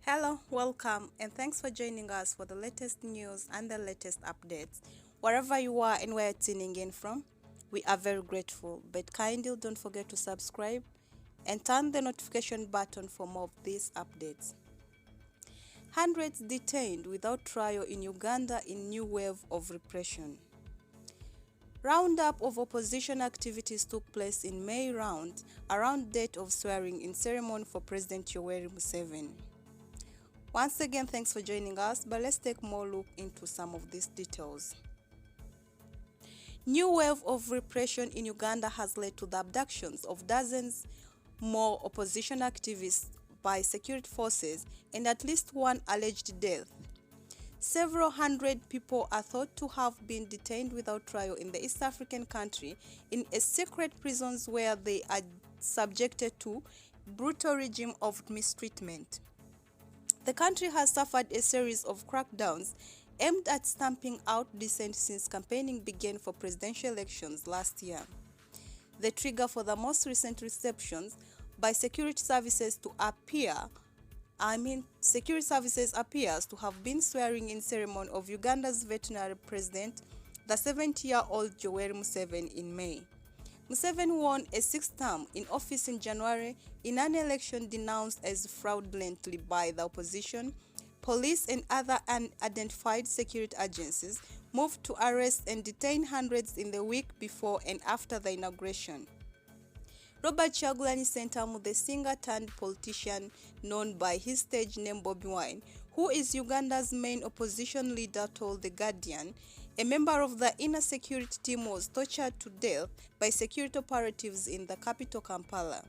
Hello, welcome, and thanks for joining us for the latest news and the latest updates. Wherever you are and where you're tuning in from, we are very grateful. But kindly don't forget to subscribe and turn the notification button for more of these updates. Hundreds detained without trial in Uganda in new wave of repression. Roundup of opposition activities took place in May around date of swearing in ceremony for President Yoweri Museveni. Once again, thanks for joining us, but let's take more look into some of these details. New wave of repression in Uganda has led to the abductions of dozens more opposition activists by security forces and at least one alleged death. Several hundred people are thought to have been detained without trial in the East African country in a secret prisons where they are subjected to brutal regime of mistreatment. The country has suffered a series of crackdowns aimed at stamping out dissent since campaigning began for presidential elections last year. The trigger for the most recent receptions by security services appears to have been swearing-in ceremony of Uganda's veterinary president, the 70-year-old Yoweri Museveni, in May. Museveni won a sixth term in office in January in an election denounced as fraudulently by the opposition. Police and other unidentified security agencies moved to arrest and detain hundreds in the week before and after the inauguration. Kyagulanyi Ssentamu, the singer-turned-politician known by his stage name Bobi Wine, who is Uganda's main opposition leader, told The Guardian, a member of the inner security team was tortured to death by security operatives in the capital, Kampala.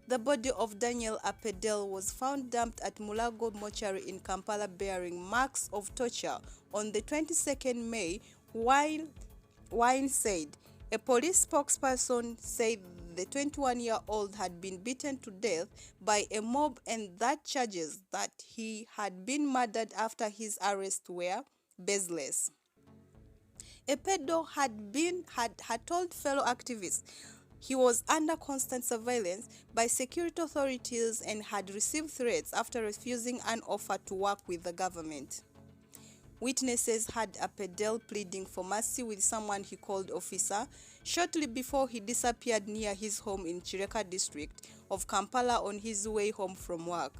The body of Daniel Apedel was found dumped at Mulago mortuary in Kampala bearing marks of torture on the 22nd May, Wine said. A police spokesperson said the 21-year-old had been beaten to death by a mob and that charges that he had been murdered after his arrest were baseless. Apedel had told fellow activists he was under constant surveillance by security authorities and had received threats after refusing an offer to work with the government. Witnesses had Apedel pleading for mercy with someone he called officer shortly before he disappeared near his home in Chireka district of Kampala on his way home from work.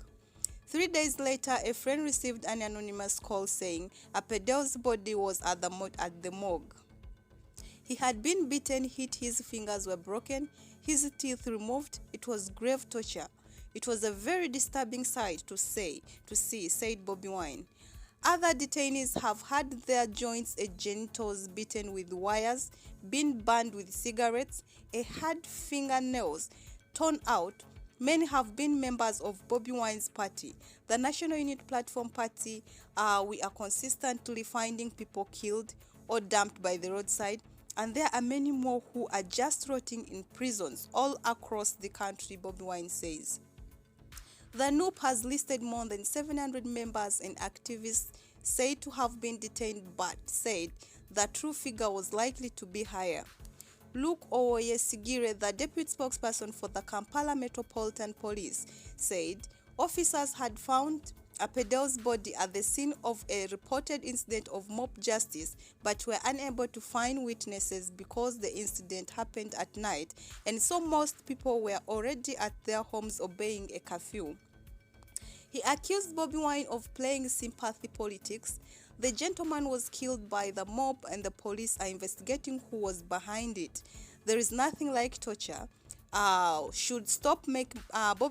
3 days later, a friend received an anonymous call saying Apedel's body was at the morgue. He had been beaten, his fingers were broken, his teeth removed. It was grave torture. It was a very disturbing sight to see, said Bobi Wine. Other detainees have had their joints and genitals beaten with wires, been burned with cigarettes, had fingernails torn out. Many have been members of Bobi Wine's party, the National Unity Platform Party. We are consistently finding people killed or dumped by the roadside, and there are many more who are just rotting in prisons all across the country, Bobi Wine says. The NUP has listed more than 700 members and activists said to have been detained, but said the true figure was likely to be higher. Luke Owoyesigire, the deputy spokesperson for the Kampala Metropolitan Police, said officers had found Apedel's body at the scene of a reported incident of mob justice, but were unable to find witnesses because the incident happened at night, and so most people were already at their homes obeying a curfew. He accused Bobi Wine of playing sympathy politics. The gentleman was killed by the mob and the police are investigating who was behind it. There is nothing like torture. Bobi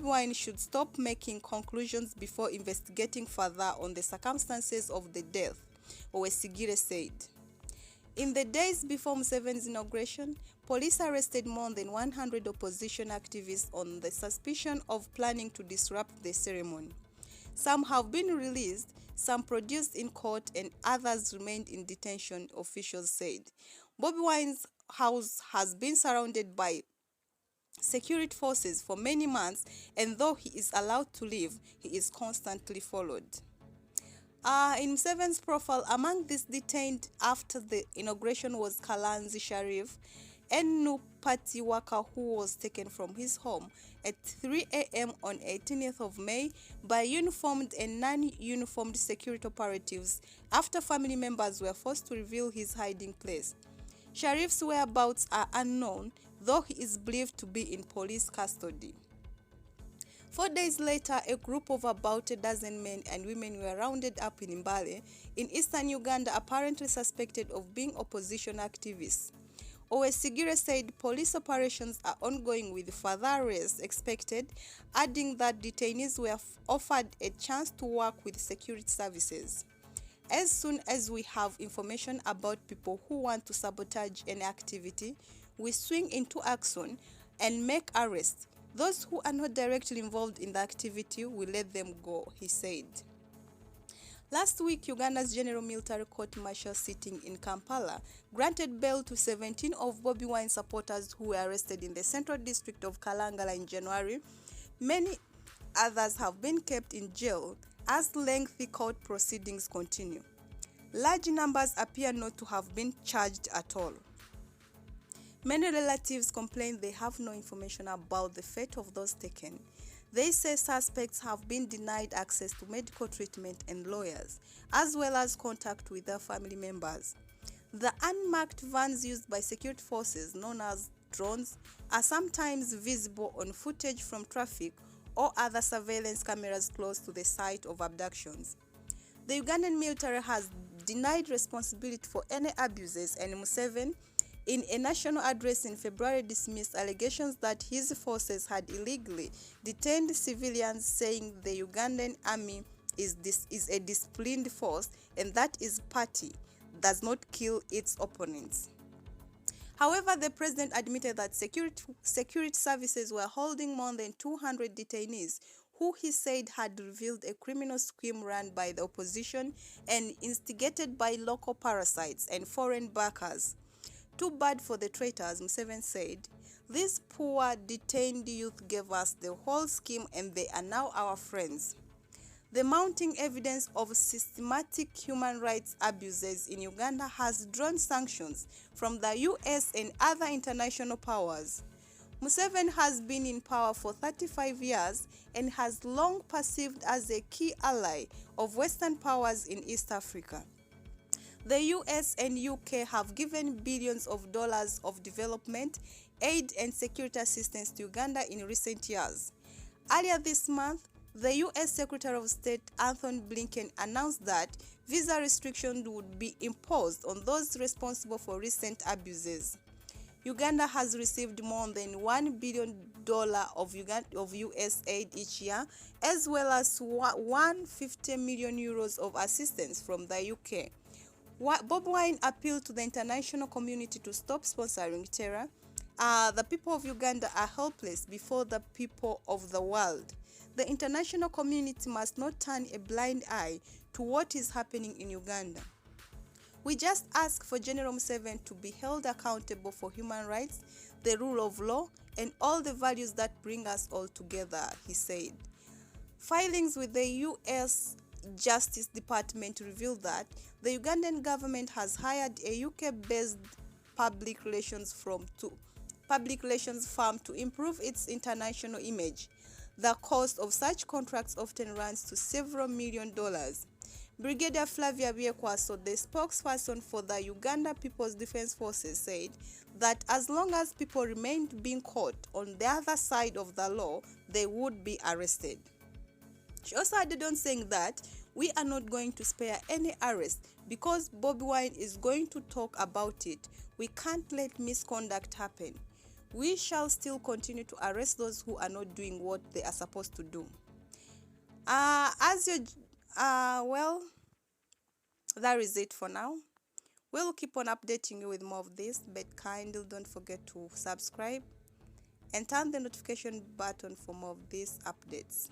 Wine should stop making conclusions before investigating further on the circumstances of the death, Owesigire said. In the days before Museveni's inauguration, police arrested more than 100 opposition activists on the suspicion of planning to disrupt the ceremony. Some have been released, some produced in court, and others remained in detention, officials said. Bobi Wine's house has been surrounded by security forces for many months, and though he is allowed to leave, he is constantly followed. In Museveni's profile, among these detained after the inauguration was Kalanzi Sharif, NUP party worker who was taken from his home at 3 a.m. on 18th of May by uniformed and non-uniformed security operatives after family members were forced to reveal his hiding place. Sharif's whereabouts are unknown, though he is believed to be in police custody. 4 days later, a group of about a dozen men and women were rounded up in Mbale, in eastern Uganda, apparently suspected of being opposition activists. Owesigire said police operations are ongoing with further arrests expected, adding that detainees were offered a chance to work with security services. As soon as we have information about people who want to sabotage any activity, we swing into action and make arrests. Those who are not directly involved in the activity, we let them go, he said. Last week, Uganda's General Military Court-Martial sitting in Kampala granted bail to 17 of Bobi Wine supporters who were arrested in the central district of Kalangala in January. Many others have been kept in jail as lengthy court proceedings continue. Large numbers appear not to have been charged at all. Many relatives complain they have no information about the fate of those taken. They say suspects have been denied access to medical treatment and lawyers, as well as contact with their family members. The unmarked vans used by security forces, known as drones, are sometimes visible on footage from traffic or other surveillance cameras close to the site of abductions. The Ugandan military has denied responsibility for any abuses, and Museveni, in a national address in February, dismissed allegations that his forces had illegally detained civilians, saying the Ugandan army is a disciplined force and that its party does not kill its opponents. However, the president admitted that security services were holding more than 200 detainees who he said had revealed a criminal scheme run by the opposition and instigated by local parasites and foreign backers. Too bad for the traitors, Museveni said. These poor detained youth gave us the whole scheme and they are now our friends. The mounting evidence of systematic human rights abuses in Uganda has drawn sanctions from the US and other international powers. Museveni has been in power for 35 years and has long perceived as a key ally of Western powers in East Africa. The US and UK have given billions of dollars of development, aid and security assistance to Uganda in recent years. Earlier this month, the US Secretary of State Anthony Blinken announced that visa restrictions would be imposed on those responsible for recent abuses. Uganda has received more than $1 billion of US aid each year, as well as €150 million of assistance from the UK. Bobi Wine appealed to the international community to stop sponsoring terror. The people of Uganda are helpless before the people of the world. The international community must not turn a blind eye to what is happening in Uganda. We just ask for General Museveni to be held accountable for human rights, the rule of law, and all the values that bring us all together, he said. Filings with the U.S. Justice Department revealed that the Ugandan government has hired a UK-based public relations firm to improve its international image. The cost of such contracts often runs to several $1 million. Brigadier Flavia Byekwaso, the spokesperson for the Uganda People's Defense Forces, said that as long as people remained being caught on the other side of the law, they would be arrested. She also added on saying that we are not going to spare any arrest because Bobi Wine is going to talk about it. We can't let misconduct happen. We shall still continue to arrest those who are not doing what they are supposed to do. Well, that is it for now. We'll keep on updating you with more of this, but kindly don't forget to subscribe and turn the notification button for more of these updates.